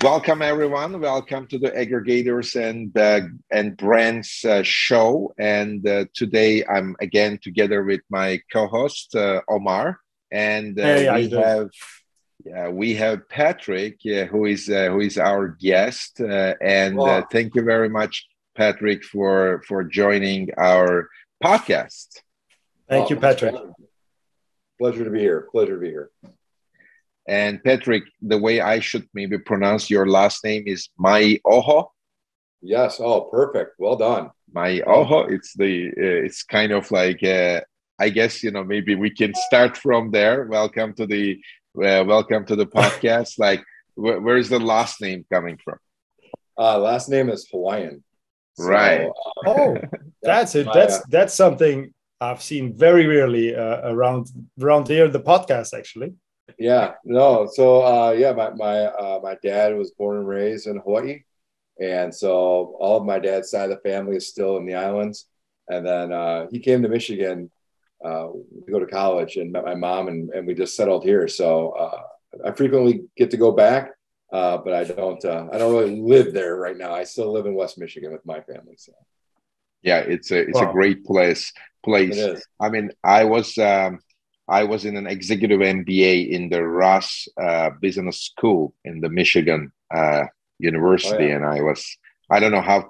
Welcome, everyone. Welcome to the Aggregators and Brands show. And today I'm again together with my co-host Omar, and Hey, how you doing? we have Patrick, who is our guest. And Well, thank you very much, Patrick, for joining our podcast. Thank you, Patrick. pleasure to be here. Pleasure to be here. And Patrick, the way I should maybe pronounce your last name is Maioho. Yes. Oh, perfect. Well done. Maioho. It's kind of like I guess maybe we can start from there. Welcome to the podcast. Like, where is the last name coming from? Last name is Hawaiian. Right. Oh, that's it. That's something I've seen very rarely around here in the podcast, actually. Yeah. No. So my dad was born and raised in Hawaii, and so all of my dad's side of the family is still in the islands. And then he came to Michigan to go to college and met my mom, and we just settled here. So I frequently get to go back, but I don't really live there right now. I still live in West Michigan with my family. So yeah, it's a great place. it is. I mean, I was in an executive MBA in the Ross Business School in the Michigan University, and I don't know how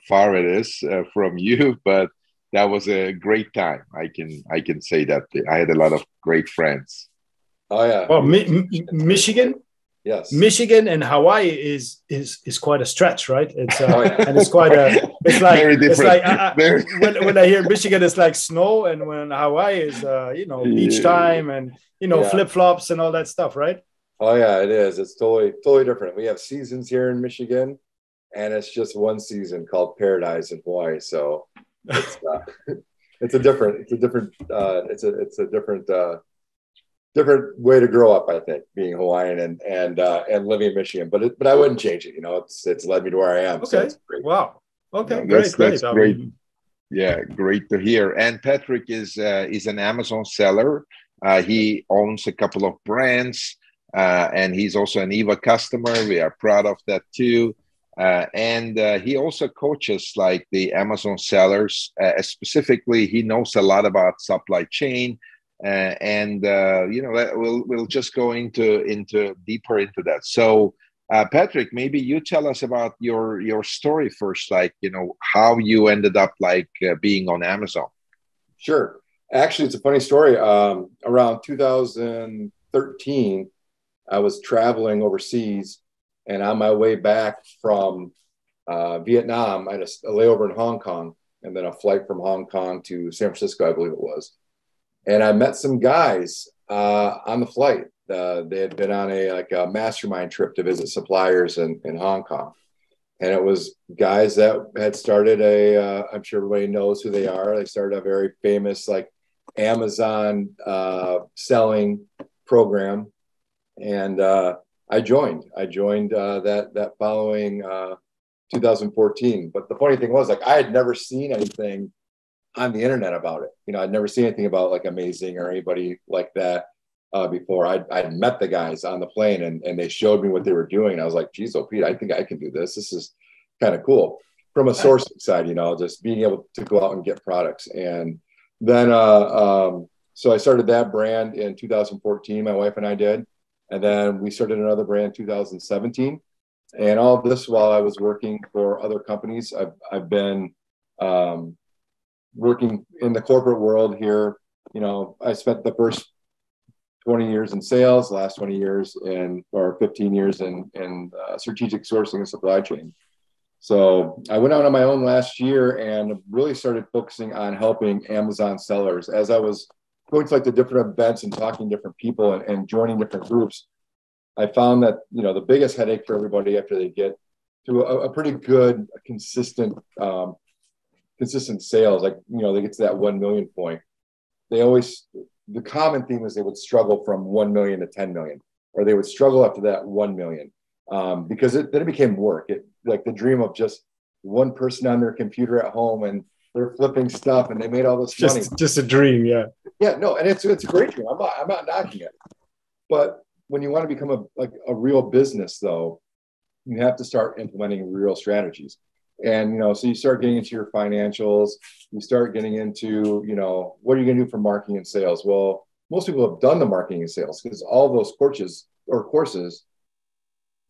far it is from you, but that was a great time. I can say that I had a lot of great friends. Oh yeah. Well, Michigan. Yes. Michigan and Hawaii is quite a stretch, right? It's and it's like very different. When I hear Michigan, it's like snow, and when Hawaii is beach time and flip flops and all that stuff, right? Oh yeah, it is. It's totally different. We have seasons here in Michigan, and it's just one season called Paradise in Hawaii. So it's a different different way to grow up, I think, being Hawaiian and living in Michigan. But I wouldn't change it. It's led me to where I am. Okay. So it's great. Wow. Okay. That's great. great. Yeah, great to hear. And Patrick is an Amazon seller. He owns a couple of brands, and he's also an Eva customer. We are proud of that too. And he also coaches like the Amazon sellers. Specifically, he knows a lot about supply chain. We'll just go into deeper into that. So, Patrick, maybe you tell us about your story first, like how you ended up being on Amazon. Sure. Actually, it's a funny story. Around 2013, I was traveling overseas, and on my way back from Vietnam, I had a layover in Hong Kong, and then a flight from Hong Kong to San Francisco, I believe it was. And I met some guys on the flight. They had been on a mastermind trip to visit suppliers in Hong Kong. And it was guys that had started I'm sure everybody knows who they are. They started a very famous Amazon selling program. And I joined that following 2014. But the funny thing was, I had never seen anything on the internet about it. I'd never seen anything about Amazing or anybody like that before. I'd met the guys on the plane, and they showed me what they were doing. And I was like, geez, Pete, I think I can do this. This is kind of cool from a sourcing side, just being able to go out and get products. And then, so I started that brand in 2014, my wife and I did. And then we started another brand in 2017. And all this while I was working for other companies. I've been, working in the corporate world here. I spent the first 20 years in sales, the last 20 years or 15 years in strategic sourcing and supply chain. So I went out on my own last year and really started focusing on helping Amazon sellers. As I was going to the different events and talking to different people and joining different groups, I found that, the biggest headache for everybody after they get to a pretty good, consistent sales, they get to that 1 million point. The common theme is they would struggle from 1 million to 10 million, or they would struggle after that 1 million because then it became work. The dream of just one person on their computer at home and they're flipping stuff and they made all this money. Just a dream. Yeah. Yeah, no. And it's a great dream. I'm not knocking it, but when you want to become a real business though, you have to start implementing real strategies. And, you know, so you start getting into your financials, you start getting into, you know, what are you going to do for marketing and sales? Well, most people have done the marketing and sales because all those courses,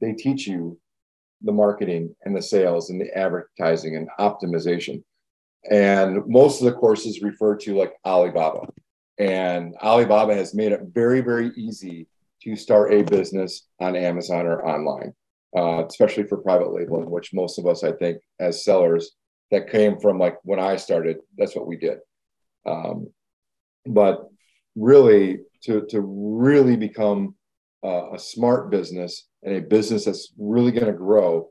they teach you the marketing and the sales and the advertising and optimization. And most of the courses refer to like Alibaba. And Alibaba has made it very, very easy to start a business on Amazon or online, especially for private labeling, which most of us, I think, as sellers that came from like when I started, that's what we did. But really, to really become a smart business and a business that's really going to grow,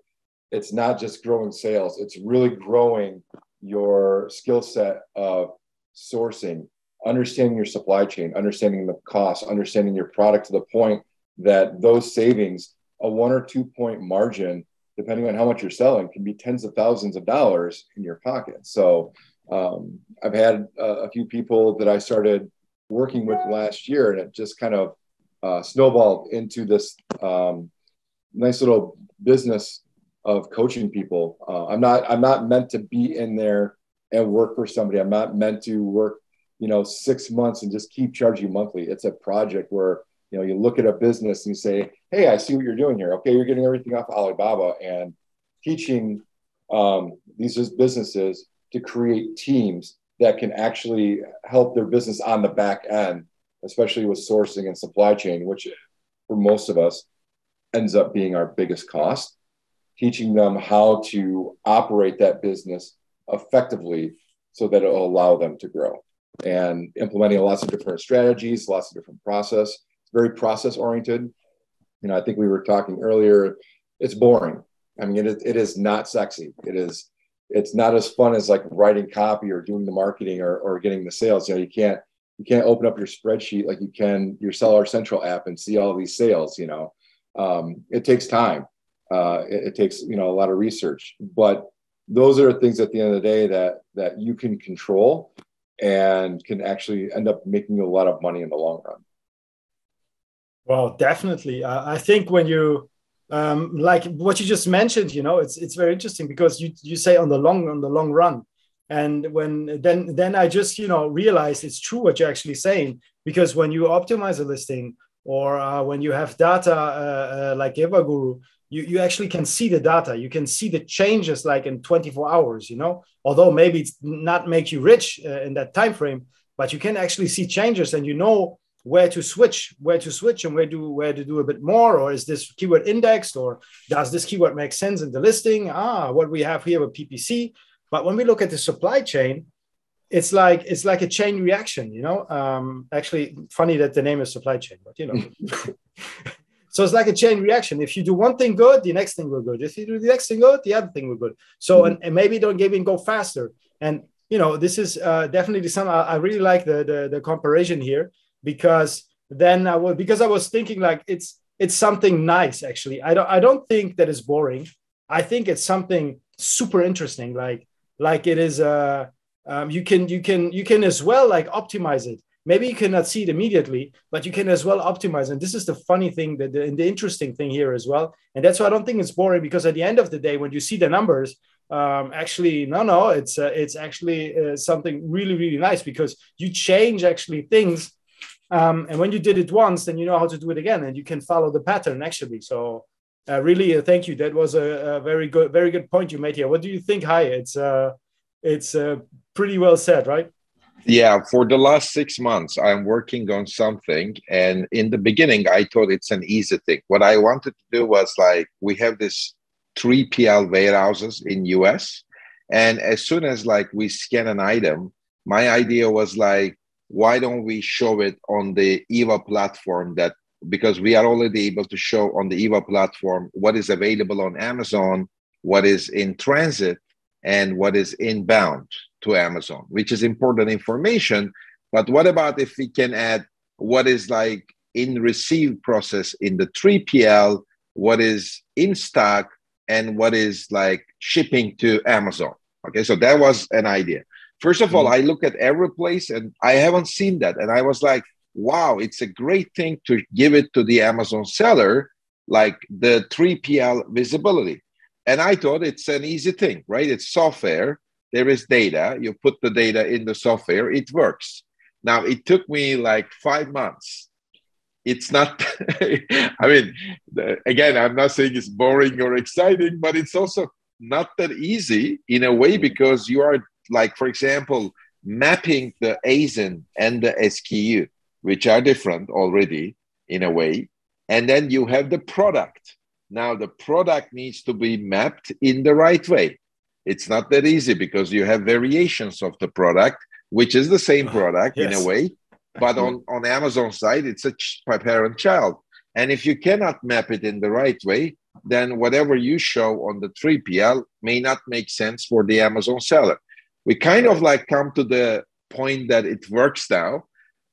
it's not just growing sales, it's really growing your skill set of sourcing, understanding your supply chain, understanding the costs, understanding your product to the point that those savings, a 1 or 2 point margin, depending on how much you're selling, can be tens of thousands of dollars in your pocket. So I've had a few people that I started working with last year, and it just kind of snowballed into this nice little business of coaching people. I'm not meant to be in there and work for somebody. I'm not meant to work, 6 months and just keep charging monthly. It's a project where, you look at a business and you say, hey, I see what you're doing here. Okay, you're getting everything off Alibaba, and teaching these businesses to create teams that can actually help their business on the back end, especially with sourcing and supply chain, which for most of us ends up being our biggest cost. Teaching them how to operate that business effectively so that it will allow them to grow, and implementing lots of different strategies, lots of different process. It's very process oriented. I think we were talking earlier, it's boring. I mean, it is not sexy. It's not as fun as like writing copy or doing the marketing or getting the sales. You can't open up your spreadsheet like you can your Seller Central app and see all these sales. It takes time. It takes, a lot of research, but those are things at the end of the day that you can control and can actually end up making you a lot of money in the long run. Well, definitely. I think when you, like what you just mentioned, it's very interesting because you say on the long run. And then I just, realized it's true what you're actually saying, because when you optimize a listing or when you have data like Evaguru, you actually can see the data. You can see the changes like in 24 hours, although maybe it's not make you rich in that time frame, but you can actually see changes, and where to switch and where to do a bit more, or is this keyword indexed, or does this keyword make sense in the listing? What we have here with PPC. But when we look at the supply chain, it's like a chain reaction, actually funny that the name is supply chain, but So it's like a chain reaction. If you do one thing good, the next thing will good. If you do the next thing good, the other thing will good. So, and maybe don't even go faster. And, this is definitely something I really like the comparison here, because then I was thinking like, it's something nice, actually. I don't think that it's boring. I think it's something super interesting. Like it is, you can as well like optimize it. Maybe you cannot see it immediately, but you can as well optimize. And this is the funny thing, the interesting thing here as well. And that's why I don't think it's boring, because at the end of the day, when you see the numbers, actually, no, it's actually something really, really nice, because you change actually things. And when you did it once, then you know how to do it again, and you can follow the pattern actually. So really, thank you. That was a very good point you made here. What do you think, Hai? It's pretty well said, right? Yeah, for the last 6 months, I'm working on something. And in the beginning, I thought it's an easy thing. What I wanted to do was like, we have this 3PL warehouses in US. And as soon as like we scan an item, my idea was like, why don't we show it on the EVA platform, because we are already able to show on the EVA platform what is available on Amazon, what is in transit, and what is inbound to Amazon, which is important information. But what about if we can add what is like in receive process in the 3PL, what is in stock, and what is like shipping to Amazon? Okay, so that was an idea. First of all, I look at every place and I haven't seen that. And I was like, wow, it's a great thing to give it to the Amazon seller, like the 3PL visibility. And I thought it's an easy thing, right? It's software. There is data. You put the data in the software. It works. Now, it took me like 5 months. It's not, I mean, again, I'm not saying it's boring or exciting, but it's also not that easy in a way, because you are like, for example, mapping the ASIN and the SKU, which are different already in a way. And then you have the product. Now the product needs to be mapped in the right way. It's not that easy because you have variations of the product, which is the same product in a way. But on Amazon side, it's a parent-child. And if you cannot map it in the right way, then whatever you show on the 3PL may not make sense for the Amazon seller. We kind of like come to the point that it works now,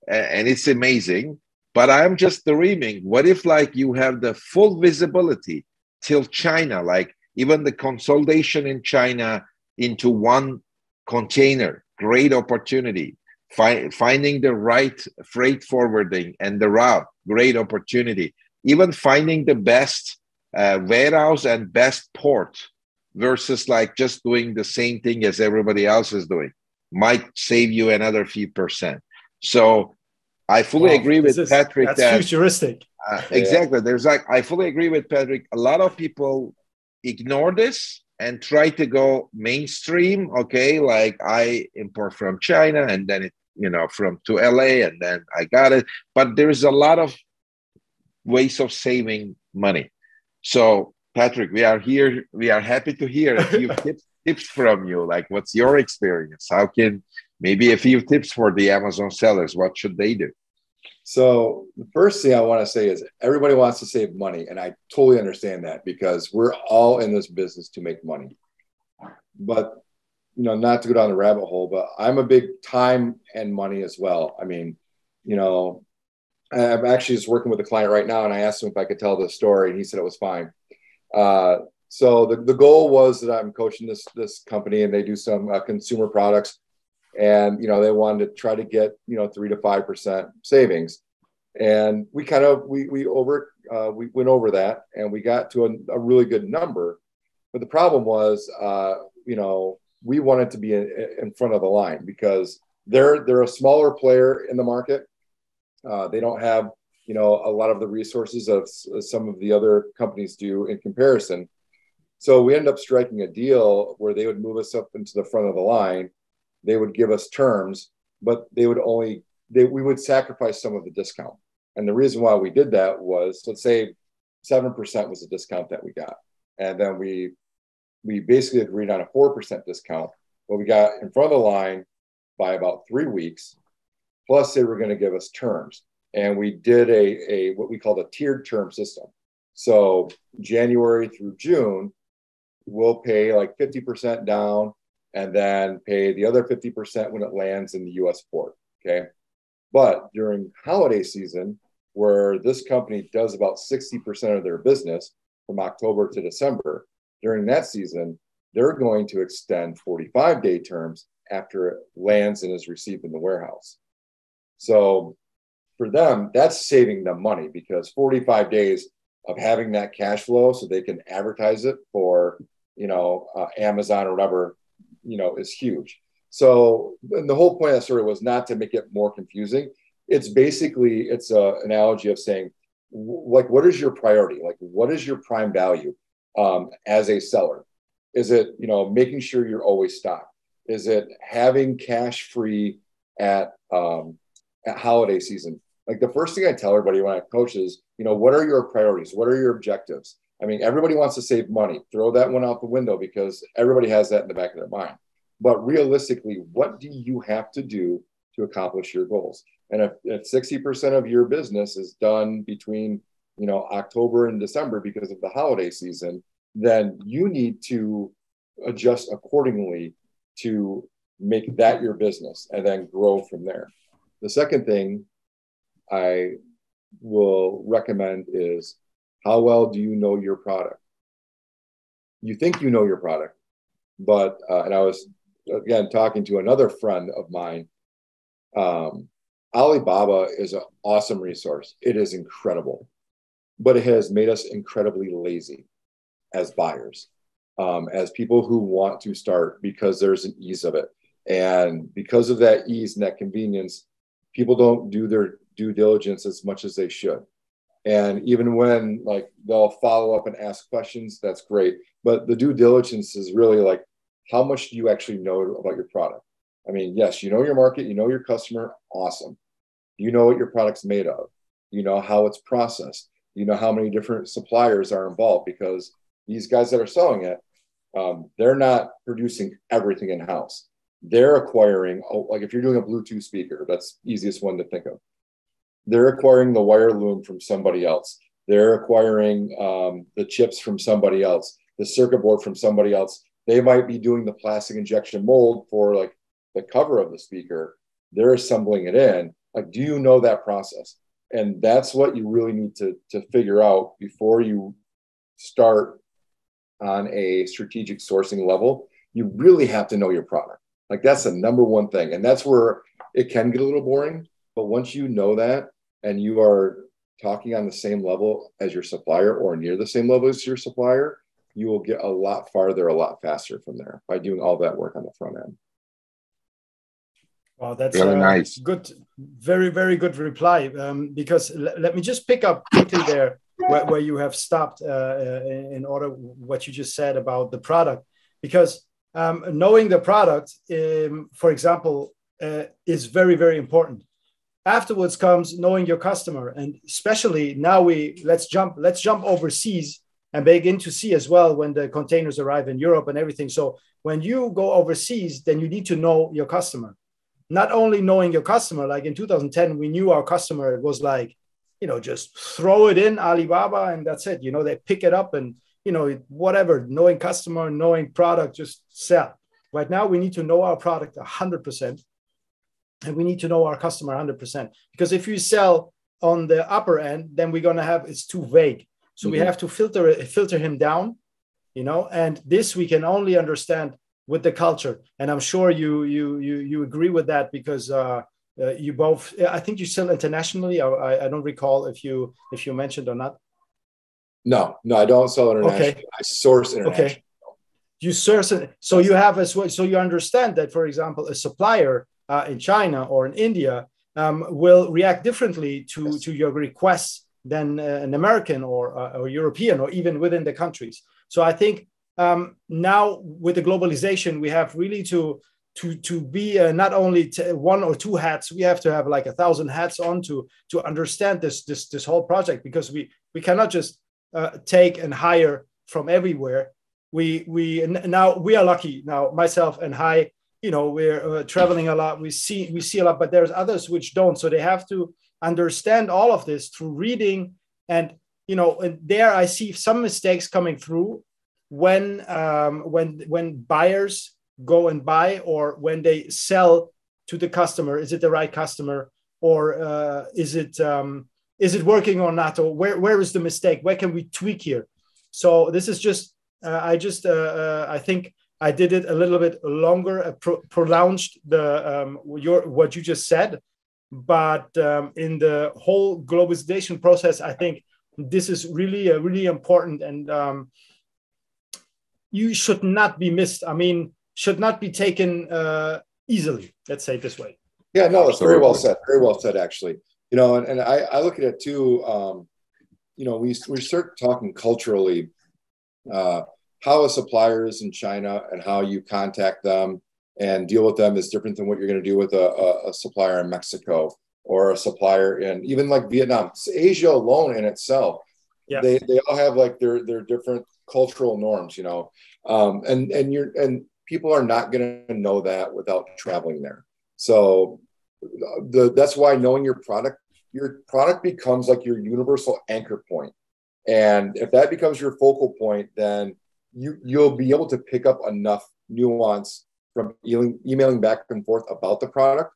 and it's amazing. But I'm just dreaming, what if like you have the full visibility till China, like even the consolidation in China into one container, great opportunity. Finding the right freight forwarding and the route, great opportunity. Even finding the best warehouse and best port versus like just doing the same thing as everybody else is doing might save you another few percent. So I fully agree with Patrick. That's futuristic. Exactly. There's like, I fully agree with Patrick. A lot of people ignore this and try to go mainstream. Okay, like I import from China and then it, from to LA and then I got it. But there is a lot of ways of saving money. So Patrick, we are here. We are happy to hear a few tips from you. Like, what's your experience? How can maybe a few tips for the Amazon sellers? What should they do? So the first thing I want to say is everybody wants to save money. And I totally understand that because we're all in this business to make money. But, not to go down the rabbit hole, but I'm a big time and money as well. I mean, I'm actually just working with a client right now and I asked him if I could tell the story and he said it was fine. So the goal was that I'm coaching this company and they do some consumer products. And, they wanted to try to get, 3 to 5% savings. And we kind of, we went over that and we got to a really good number. But the problem was, we wanted to be in front of the line because they're a smaller player in the market. They don't have, a lot of the resources of some of the other companies do in comparison. So we ended up striking a deal where they would move us up into the front of the line. They would give us terms, but we would sacrifice some of the discount. And the reason why we did that was, let's say 7% was the discount that we got. And then we basically agreed on a 4% discount, but we got in front of the line by about 3 weeks. Plus they were going to give us terms. And we did a what we called a tiered term system. So January through June, we'll pay like 50% down and then pay the other 50% when it lands in the US port. Okay. But during holiday season, where this company does about 60% of their business from October to December, during that season, they're going to extend 45-day terms after it lands and is received in the warehouse. So for them, that's saving them money because 45 days of having that cash flow so they can advertise it for, Amazon or whatever, is huge. So the whole point of that story was not to make it more confusing. It's basically, it's an analogy of saying, like, what is your priority? Like, what is your prime value as a seller? Is it, making sure you're always stocked? Is it having cash free at holiday season? Like the first thing I tell everybody when I coach is, what are your priorities? What are your objectives? I mean, everybody wants to save money. Throw that one out the window because everybody has that in the back of their mind. But realistically, what do you have to do to accomplish your goals? And if 60% of your business is done between, October and December because of the holiday season, then you need to adjust accordingly to make that your business and then grow from there. The second thing I will recommend is, how well do you know your product? You think you know your product, but, and I was, again, talking to another friend of mine. Alibaba is an awesome resource. It is incredible. but it has made us incredibly lazy as buyers, as people who want to start because there's an ease of it. And because of that ease and that convenience, people don't do their due diligence as much as they should. And even when like they'll follow up and ask questions, that's great. But the due diligence is really like, how much do you actually know about your product? I mean, yes, you know your market, you know your customer, awesome. You know what your product's made of. You know how it's processed. You know how many different suppliers are involved, because these guys that are selling it, they're not producing everything in-house. They're acquiring, like if you're doing a Bluetooth speaker, that's the easiest one to think of. They're acquiring the wire loom from somebody else. They're acquiring the chips from somebody else, the circuit board from somebody else. They might be doing the plastic injection mold for like the cover of the speaker. They're assembling it in. Like, do you know that process? And that's what you really need to figure out before you start on a strategic sourcing level. You really have to know your product. Like, that's the number one thing. And that's where it can get a little boring. But once you know that and you are talking on the same level as your supplier or near the same level as your supplier, you will get a lot farther, a lot faster from there by doing all that work on the front end. Wow, that's really nice. Good, very, very good reply. Because let me just pick up quickly there where you have stopped in order what you just said about the product. Because knowing the product, for example, is very, very important. Afterwards comes knowing your customer, and especially now let's jump overseas and begin to see as well when the containers arrive in Europe and everything. So when you go overseas, then you need to know your customer. Not only knowing your customer, like in 2010, we knew our customer. It was like, just throw it in Alibaba and that's it. They pick it up and, whatever, knowing customer, knowing product, just sell. Right now, we need to know our product 100%. And we need to know our customer 100%. Because if you sell on the upper end, then we're going to have, it's too vague. So we have to filter him down, and this we can only understand with the culture. And I'm sure you agree with that, because you both, I think you sell internationally. I don't recall if you mentioned or not. No, I don't sell internationally. Okay. I source internationally. Okay. You source it. So you have as well. So you understand that, for example, a supplier in China or in India will react differently to your requests than an American or European, or even within the countries. So I think now with the globalization, we have really to be not only one or two hats. We have to have like 1,000 hats on to understand this whole project, because we cannot just take and hire from everywhere. We are lucky now. Myself and Hai, we're traveling a lot. We see a lot, but there's others which don't. So they have to understand all of this through reading, and and there I see some mistakes coming through when buyers go and buy, or when they sell to the customer. Is it the right customer, or is it working or not, or where is the mistake? Where can we tweak here? So this is just I think I did it a little bit longer, prolonged what you just said. But in the whole globalization process, I think this is really important, and you should not be missed. I mean, should not be taken easily. Let's say it this way. Yeah, no, it's very well said. Very well said, actually. And I look at it too. We start talking culturally. How a supplier is in China and how you contact them and deal with them is different than what you're going to do with a supplier in Mexico or a supplier in even like Vietnam. Asia alone in itself, they all have like their different cultural norms, and people are not going to know that without traveling there. So that's why knowing your product becomes like your universal anchor point. And if that becomes your focal point, then you'll be able to pick up enough nuance from emailing back and forth about the product,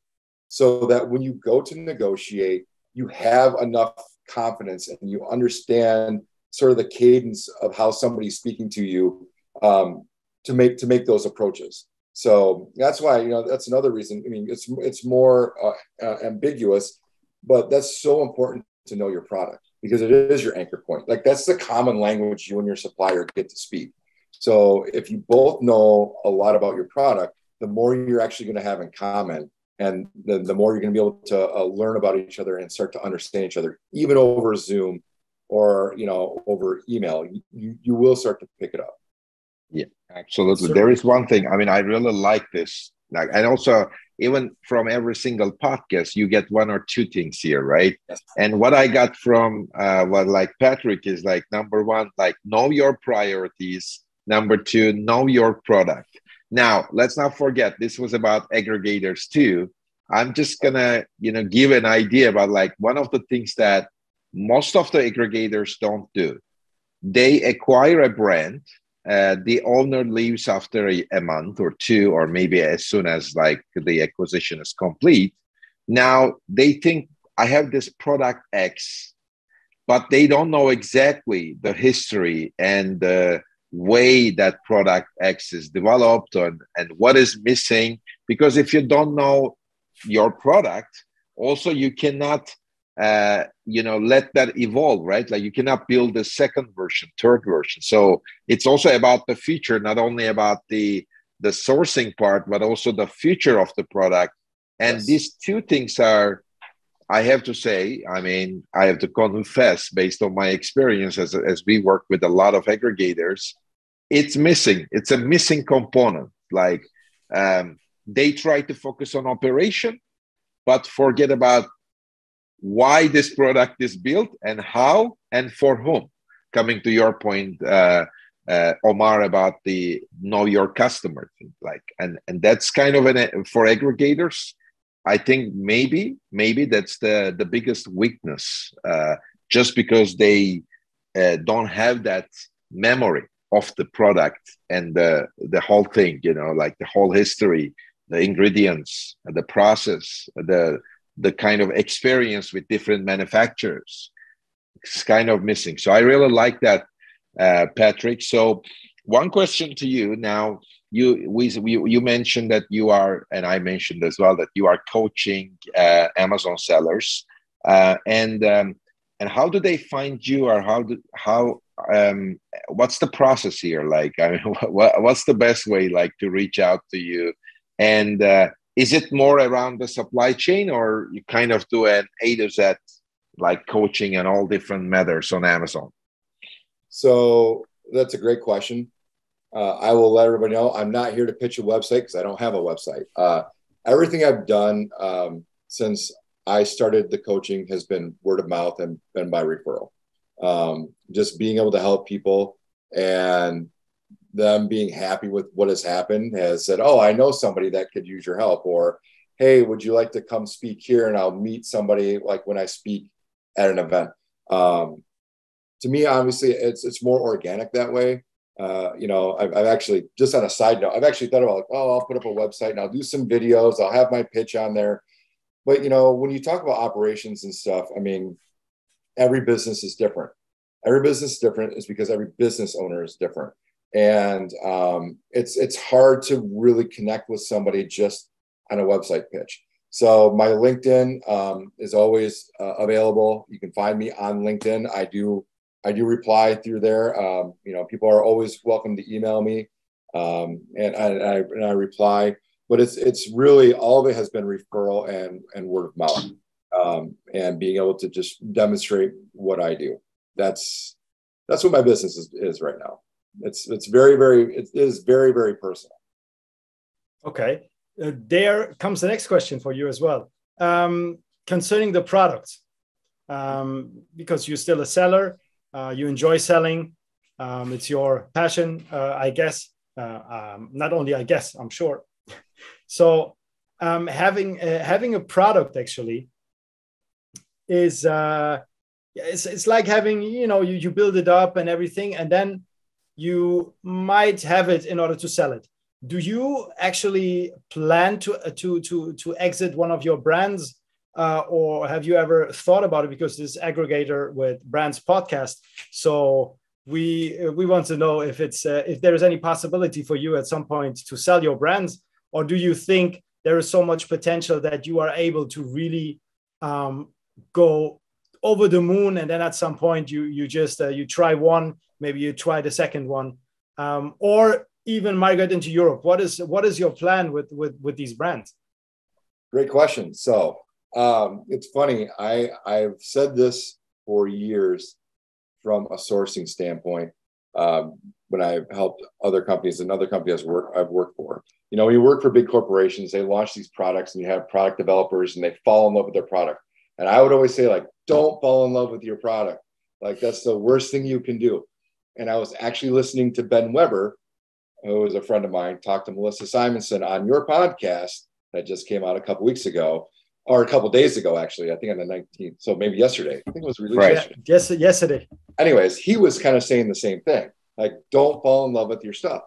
so that when you go to negotiate, you have enough confidence and you understand sort of the cadence of how somebody's speaking to you to make those approaches. So that's why, that's another reason. I mean, it's more ambiguous, but that's so important to know your product, because it is your anchor point. Like that's the common language you and your supplier get to speak. So if you both know a lot about your product, the more you're actually going to have in common, and the more you're going to be able to learn about each other and start to understand each other, even over Zoom or, you know, over email, you will start to pick it up. Yeah, absolutely. There is one thing. I mean, I really like this. Like, and also, even from every single podcast, you get one or two things here, right? Yes. And what I got from what like Patrick is like, number one, like know your priorities. Number two, know your product. Now, let's not forget, this was about aggregators too. I'm just gonna, you know, give an idea about like one of the things that most of the aggregators don't do. They acquire a brand. The owner leaves after a month or two, or maybe as soon as like the acquisition is complete. Now they think I have this product X, but they don't know exactly the history and the way that product X is developed and what is missing. Because if you don't know your product, also you cannot you know, let that evolve, right? Like you cannot build a second version, third version. So it's also about the future, not only about the sourcing part, but also the future of the product. And Yes. these two things are, I have to say, I mean, I have to confess, based on my experience as we work with a lot of aggregators, it's missing. It's a missing component. Like they try to focus on operation, but forget about why this product is built and how and for whom. Coming to your point, Omar, about the know your customer thing, like, and that's kind of for aggregators. I think maybe that's the biggest weakness, just because they don't have that memory of the product and the whole thing, you know, like the whole history, the ingredients, the process, the kind of experience with different manufacturers. It's kind of missing. So I really like that, Patrick. So one question to you now. You mentioned that you are, and I mentioned as well, that you are coaching Amazon sellers, and how do they find you, or what's the process here? Like, I mean, what's the best way, like, to reach out to you? And is it more around the supply chain, or you kind of do an A to Z, like coaching and all different matters on Amazon? So that's a great question. I will let everybody know I'm not here to pitch a website because I don't have a website. Everything I've done since I started the coaching has been word of mouth and been by referral. Just being able to help people and them being happy with what has happened has said, oh, I know somebody that could use your help, or, hey, would you like to come speak here? And I'll meet somebody like when I speak at an event. To me, obviously, it's more organic that way. You know, I've actually, just on a side note, I've actually thought about, like, oh, I'll put up a website and I'll do some videos. I'll have my pitch on there. But, you know, when you talk about operations and stuff, I mean, every business is different. Every business is different is because every business owner is different. And it's hard to really connect with somebody just on a website pitch. So my LinkedIn is always available. You can find me on LinkedIn. I do reply through there. You know, people are always welcome to email me, and I reply. But it's really, all of it has been referral and word of mouth, and being able to just demonstrate what I do. That's what my business is right now. It is very, very personal. Okay, there comes the next question for you as well, concerning the product, because you're still a seller. You enjoy selling. It's your passion, I guess. Not only I guess, I'm sure. So having a product actually is it's like having, you know, you build it up and everything, and then you might have it in order to sell it. Do you actually plan to exit one of your brands? Or have you ever thought about it? Because this aggregator with brands podcast, so we want to know if there is any possibility for you at some point to sell your brands, or do you think there is so much potential that you are able to really go over the moon, and then at some point you just you try one, maybe you try the second one, or even migrate into Europe? What is your plan with these brands? Great question. So it's funny. I've said this for years from a sourcing standpoint. When I've helped other companies and other companies I've worked for. You know, when you work for big corporations, they launch these products and you have product developers and they fall in love with their product. And I would always say, like, don't fall in love with your product. Like, that's the worst thing you can do. And I was actually listening to Ben Weber, who is a friend of mine, talk to Melissa Simonson on your podcast that just came out a couple weeks ago, or a couple days ago, actually. I think on the 19th. So maybe yesterday. I think it was released yesterday. Yes, yesterday. Anyways, he was kind of saying the same thing. Like, don't fall in love with your stuff.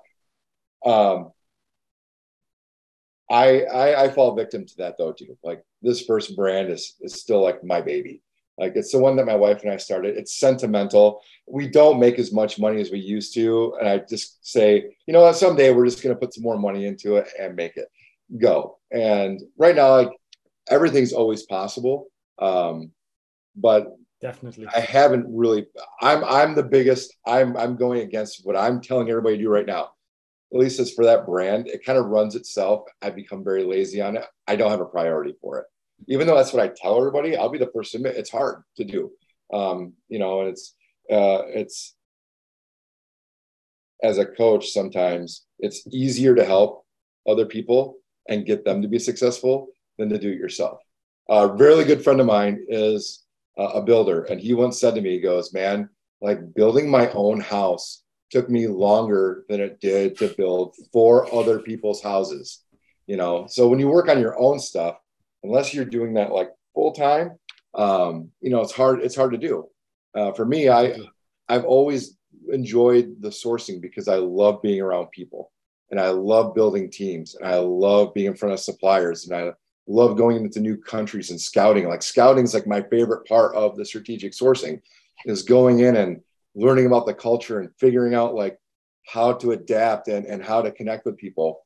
I fall victim to that though too. Like, this first brand is still like my baby. Like, it's the one that my wife and I started. It's sentimental. We don't make as much money as we used to. And I just say, you know what, someday we're just going to put some more money into it and make it go. And right now, like, everything's always possible. But definitely, I haven't really, I'm the biggest, I'm going against what I'm telling everybody to do right now. At least as for that brand, it kind of runs itself. I've become very lazy on it. I don't have a priority for it. Even though that's what I tell everybody, I'll be the first to admit it's hard to do. You know, and it's as a coach, sometimes it's easier to help other people and get them to be successful than to do it yourself. A really good friend of mine is a builder, and he once said to me, he goes, man, like, building my own house took me longer than it did to build 4 other people's houses. You know, so when you work on your own stuff, unless you're doing that like full time, you know, it's hard to do. For me, I've always enjoyed the sourcing because I love being around people, and I love building teams, and I love being in front of suppliers, and I love going into new countries and scouting. Like, scouting is like my favorite part of the strategic sourcing, is going in and learning about the culture and figuring out like how to adapt and how to connect with people.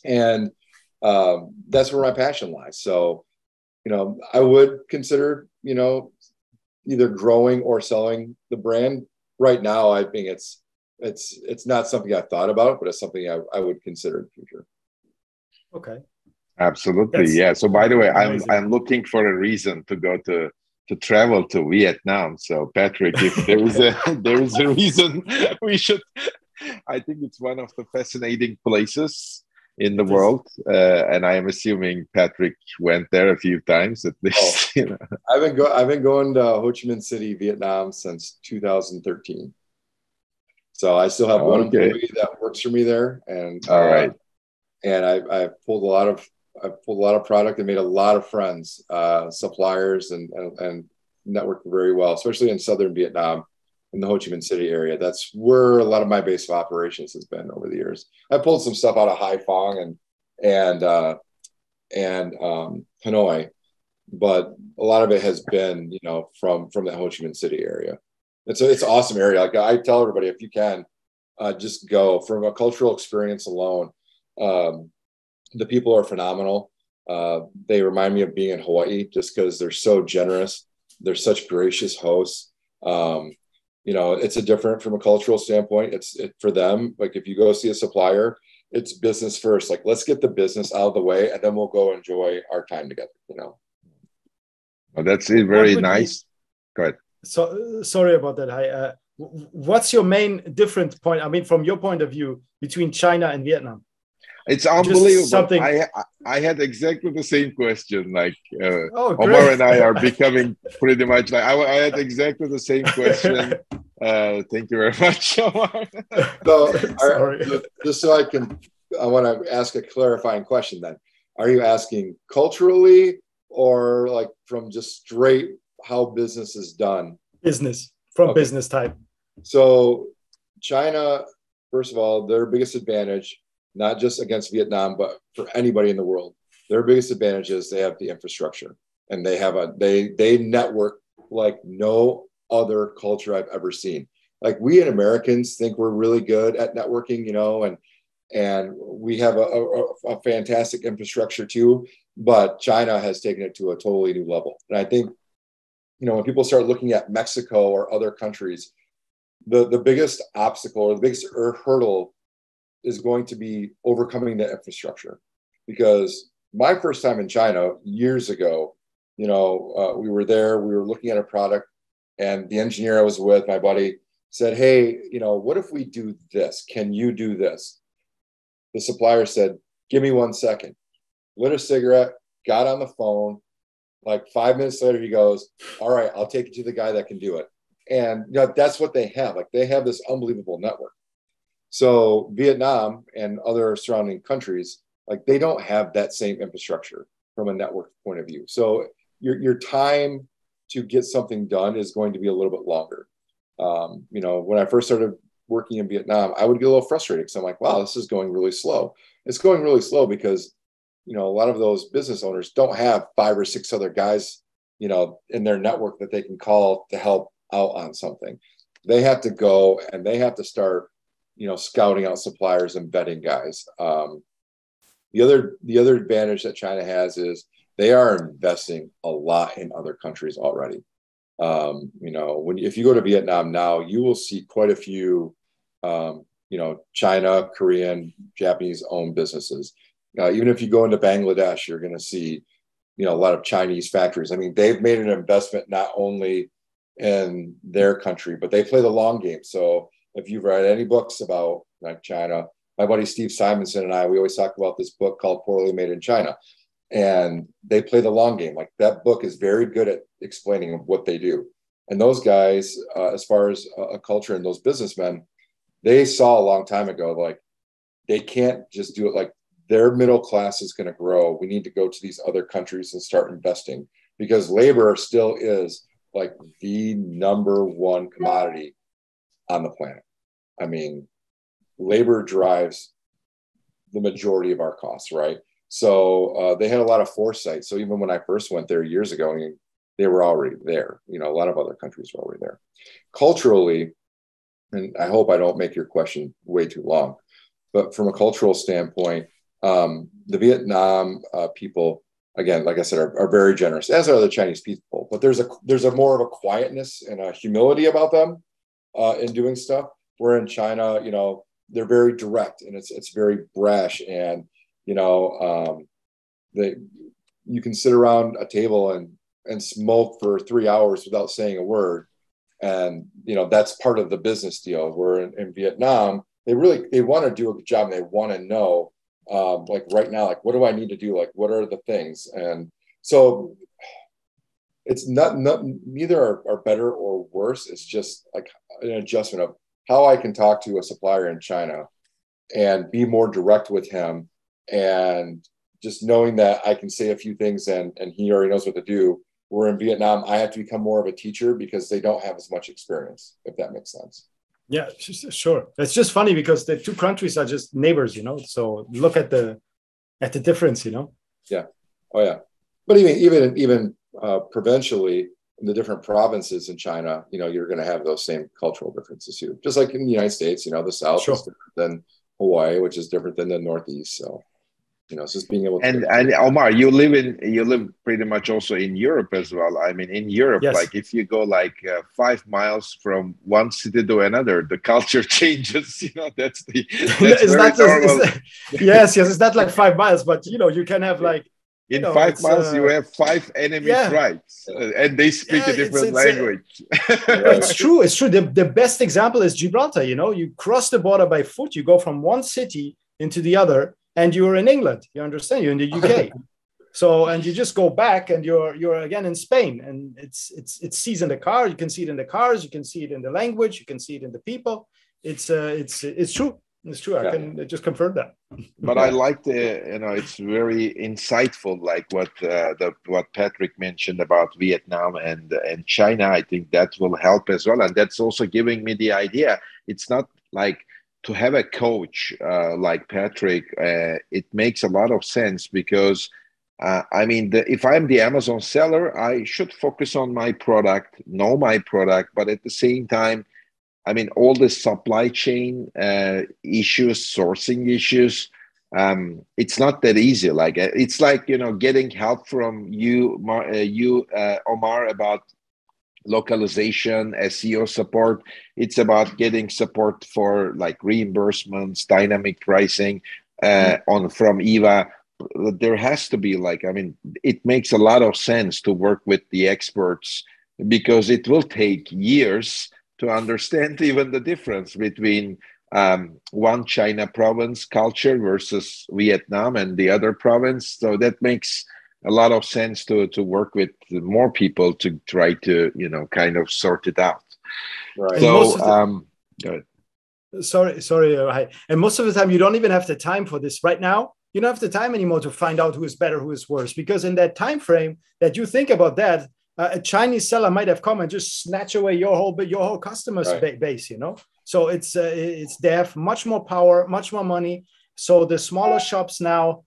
And that's where my passion lies. So, you know, I would consider, you know, either growing or selling the brand. Right now, I think it's not something I've thought about, but it's something I would consider in the future. Okay. Absolutely. Yeah. So by the way, I'm looking for a reason to go to travel to Vietnam. So Patrick, if there is a reason, we should. I think it's one of the fascinating places in the world, and I am assuming Patrick went there a few times at least. You know. I've been going to Ho Chi Minh City, Vietnam since 2013. So I still have one employee that works for me there, and all right. And I've pulled a lot of product and made a lot of friends, suppliers, and networked very well, especially in southern Vietnam, in the Ho Chi Minh City area. That's where a lot of my base of operations has been over the years. I pulled some stuff out of Hai Phong and Hanoi, but a lot of it has been, you know, from the Ho Chi Minh City area. It's an awesome area. Like, I tell everybody, if you can, just go. From a cultural experience alone. The people are phenomenal. They remind me of being in Hawaii just because they're so generous. They're such gracious hosts. You know, it's a different from a cultural standpoint. It's for them. Like, if you go see a supplier, it's business first. Like, let's get the business out of the way, and then we'll go enjoy our time together. You know. Well, that's very nice. Go ahead. So sorry about that. What's your main different point? I mean, from your point of view, between China and Vietnam? It's unbelievable. I had exactly the same question. Like, Omar and I are becoming pretty much like, I had exactly the same question. Thank you very much, Omar. So, just so I want to ask a clarifying question then. Are you asking culturally, or like from just straight how business is done? Business, from business type. So China, first of all, their biggest advantage, not just against Vietnam, but for anybody in the world, their biggest advantage is they have the infrastructure, and they network like no other culture I've ever seen. Like, we in Americans think we're really good at networking, you know, and we have a fantastic infrastructure too, but China has taken it to a totally new level. And I think when people start looking at Mexico or other countries, the biggest obstacle or the biggest hurdle is going to be overcoming the infrastructure. Because my first time in China years ago, we were there, we were looking at a product, and the engineer I was with, my buddy, said, hey, what if we do this? Can you do this? The supplier said, give me 1 second. Lit a cigarette, got on the phone. Like 5 minutes later, he goes, all right, I'll take you to the guy that can do it. And that's what they have. Like, they have this unbelievable network. So Vietnam and other surrounding countries, like, they don't have that same infrastructure from a network point of view. So your time to get something done is going to be a little bit longer. When I first started working in Vietnam, I would get a little frustrated because I'm like, wow, this is going really slow. It's going really slow because, a lot of those business owners don't have 5 or 6 other guys, in their network that they can call to help out on something. They have to go and they have to start, scouting out suppliers and vetting guys. The other advantage that China has is they are investing a lot in other countries already. If you go to Vietnam now, you will see quite a few, China, Korean, Japanese owned businesses. Even if you go into Bangladesh, you're going to see, a lot of Chinese factories. I mean, they've made an investment not only in their country, but they play the long game. So if you've read any books about like China, my buddy Steve Simonson and I, we always talk about this book called Poorly Made in China. And they play the long game. Like, that book is very good at explaining what they do. And those guys, as far as a culture and those businessmen, they saw a long time ago, like, they can't just do it. Like, their middle class is going to grow. We need to go to these other countries and start investing, because labor still is like the #1 commodity on the planet. I mean, labor drives the majority of our costs, right? So they had a lot of foresight. So even when I first went there years ago, they were already there. A lot of other countries were already there. Culturally, and I hope I don't make your question way too long, but from a cultural standpoint, the Vietnam people, again, like I said, are very generous, as are the Chinese people. But there's a more of a quietness and a humility about them in doing stuff. Where in China, they're very direct and it's very brash, and you can sit around a table and smoke for 3 hours without saying a word, and that's part of the business deal. Where in Vietnam, they want to do a good job, and they want to know, like right now, like, what do I need to do? Like, what are the things? And so it's not neither are better or worse. It's just like an adjustment of how I can talk to a supplier in China and be more direct with him, and just knowing that I can say a few things and he already knows what to do. Where in Vietnam, I have to become more of a teacher because they don't have as much experience, if that makes sense. Yeah, sure. It's just funny because the 2 countries are just neighbors, So look at the difference, Yeah. Oh yeah. But even provincially, in the different provinces in China, you're going to have those same cultural differences too. Just like in the United States, the South is different than Hawaii, which is different than the Northeast. So, it's just being able to. And Omar, you live pretty much also in Europe as well. I mean, in Europe, yes. Like if you go like 5 miles from one city to another, the culture changes. That's normal. Yes, it's not like 5 miles, but you can have like. In 5 miles, you have 5 enemy tribes, and they speak a different language. It's true. It's true. The best example is Gibraltar. You cross the border by foot. You go from one city into the other, and you're in England. You understand? You're in the UK. So, and you just go back, and you're again in Spain. And it's sees in the car. You can see it in the cars. You can see it in the language. You can see it in the people. It's true. It's true. I can just confirm that. But I like it's very insightful, like what Patrick mentioned about Vietnam and China. I think that will help as well, and that's also giving me the idea. It's not like to have a coach like Patrick. It makes a lot of sense because if I'm the Amazon seller, I should focus on my product, know my product, but at the same time, all the supply chain issues, sourcing issues, it's not that easy. Like it's like, getting help from you, Omar, about localization, SEO support. It's about getting support for like reimbursements, dynamic pricing on from Eva. There has to be like, I mean, it makes a lot of sense to work with the experts because it will take years to understand even the difference between one China province culture versus Vietnam and the other province. So that makes a lot of sense to work with more people to try to, you know, kind of sort it out. Right. So, go ahead. Sorry. And most of the time, you don't even have the time for this right now. You don't have the time anymore to find out who is better, who is worse, because in that time frame that you think about that, a Chinese seller might have come and just snatch away your whole customer base, you know. So it's they have much more power, much more money. So the smaller shops now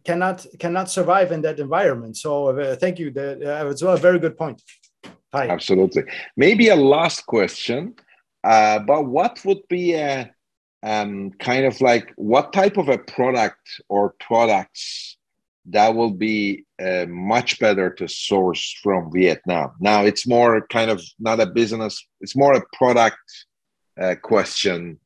cannot survive in that environment. So thank you. It's a very good point. Hi. Absolutely. Maybe a last question, but what would be a kind of like what type of a product or products that will be much better to source from Vietnam? Now it's more kind of not a business, it's more a product question,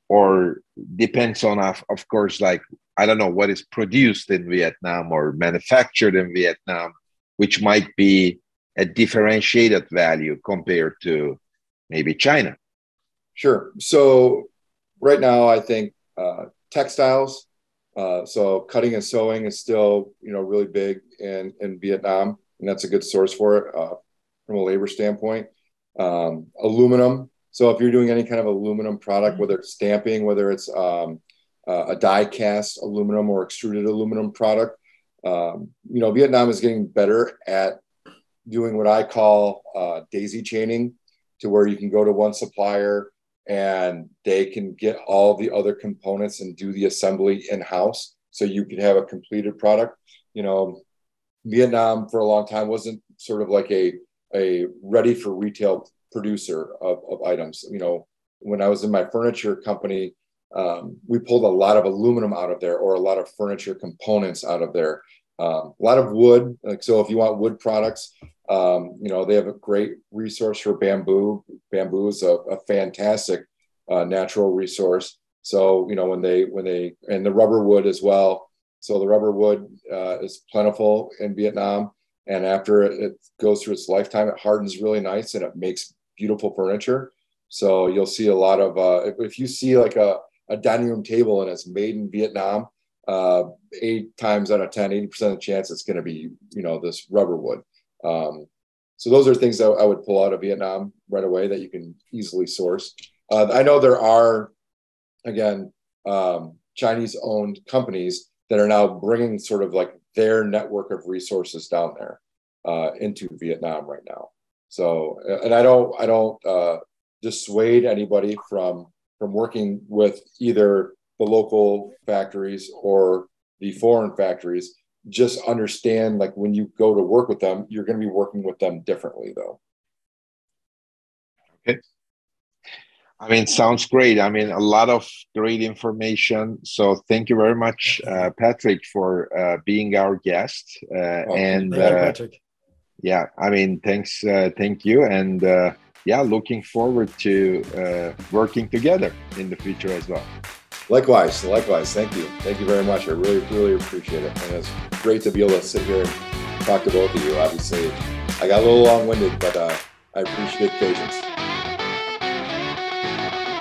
or depends on, of course, like, I don't know what is produced in Vietnam or manufactured in Vietnam, which might be a differentiated value compared to maybe China. Sure. So right now, I think textiles, so cutting and sewing is still, you know, really big in Vietnam, and that's a good source for it from a labor standpoint. Aluminum. So if you're doing any kind of aluminum product, whether it's stamping, whether it's a die cast aluminum or extruded aluminum product, you know, Vietnam is getting better at doing what I call daisy chaining, to where you can go to one supplier and they can get all the other components and do the assembly in-house, so you could have a completed product. You know, Vietnam for a long time wasn't sort of like a ready for retail producer of items. You know, when I was in my furniture company, we pulled a lot of aluminum out of there, or a lot of furniture components out of there. A lot of wood. Like, so if you want wood products, you know, they have a great resource for bamboo. Bamboo is a fantastic natural resource. So, you know, when they and the rubber wood as well. So the rubber wood is plentiful in Vietnam, and after it goes through its lifetime, it hardens really nice and it makes beautiful furniture. So you'll see a lot of if you see like a dining room table and it's made in Vietnam, 8 times out of 10, 80% of the chance it's going to be, you know, this rubber wood. So those are things that I would pull out of Vietnam right away that you can easily source. I know there are, again, Chinese-owned companies that are now bringing sort of like their network of resources down there into Vietnam right now. So, and I don't dissuade anybody from working with either the local factories or the foreign factories. Just understand, like, when you go to work with them, you're going to be working with them differently, though. Okay. I mean, sounds great. I mean, a lot of great information. So thank you very much, Patrick, for being our guest. Thank you, Patrick. Yeah, I mean, thanks. Thank you. And yeah, looking forward to working together in the future as well. Likewise. Thank you. Thank you very much. I really, really appreciate it. And it's great to be able to sit here and talk to both of you. Obviously, I got a little long-winded, but I appreciate patience.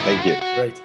Thank you. Great.